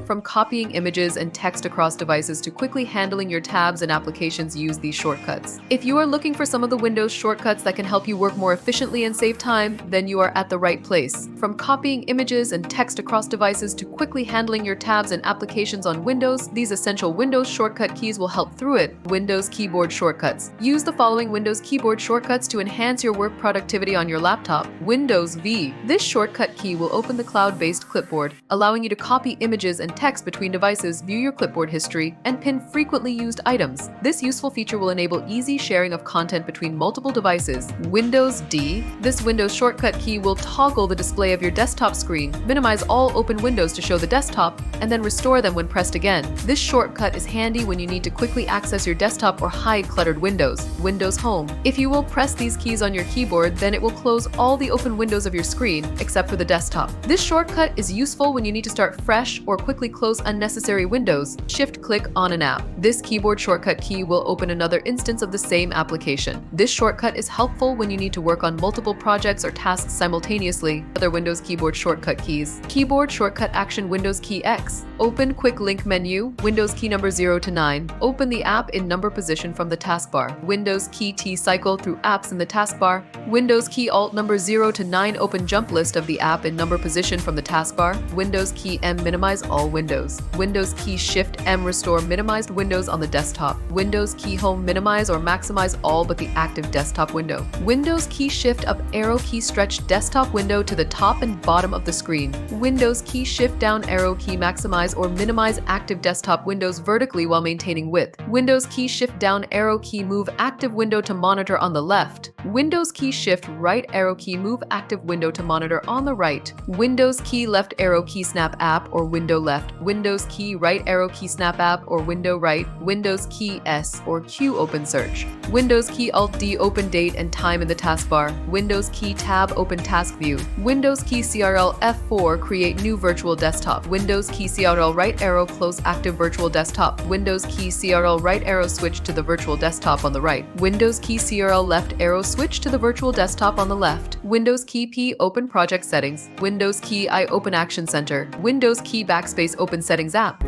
From copying images and text across devices to quickly handling your tabs and applications, use these shortcuts. If you are looking for some of the Windows shortcuts that can help you work more efficiently and save time, then you are at the right place. From copying images and text across devices to quickly handling your tabs and applications on Windows, these essential Windows shortcut keys will help through it. Windows keyboard shortcuts. Use the following Windows keyboard shortcuts to enhance your work productivity on your laptop. Windows V. This shortcut key will open the cloud-based clipboard, allowing you to copy images and text between devices, view your clipboard history, and pin frequently used items. This useful feature will enable easy sharing of content between multiple devices. Windows D. This Windows shortcut key will toggle the display of your desktop screen, minimize all open windows to show the desktop, and then restore them when pressed again. This shortcut is handy when you need to quickly access your desktop or hide cluttered windows. Windows Home. If you will press these keys on your keyboard, then it will close all the open windows of your screen, except for the desktop. This shortcut is useful when you need to start fresh or quickly close unnecessary windows. Shift-click on an app. This keyboard shortcut key will open another instance of the same application. This shortcut is helpful when you need to work on multiple projects or tasks simultaneously. Other Windows keyboard shortcut keys. Keyboard shortcut action. Windows key X. Open quick link menu. Windows key number 0 to 9. Open the app in number position from the taskbar. Windows key T cycle through apps in the taskbar. Windows key Alt number 0 to 9. Open jump list of the app in number position from the taskbar. Windows key M minimize all windows. Windows key Shift M restore minimized windows on the desktop. Windows key Home minimize or maximize all but the active desktop window. Windows key Shift up arrow key stretch desktop window to the top and bottom of the screen. Windows key Shift down arrow key maximize or minimize active desktop windows vertically while maintaining width. Windows key Shift down arrow key move active window to monitor on the left. Windows key Shift right arrow key move active window to monitor on the right. Windows key left arrow key snap app or window left. Windows key right arrow key snap app or window right. Windows key S or Q open search. Windows key Alt D open date and time in the taskbar. Windows key Tab open task view. Windows key CRL F4 create new virtual desktop. Windows key CRL right arrow close active virtual desktop. Windows key CRL right arrow switch to the virtual desktop on the right. Windows key CRL left arrow switch to the virtual desktop on the left. Windows key P open project settings. Windows key I open action center. Windows key backspace open settings app.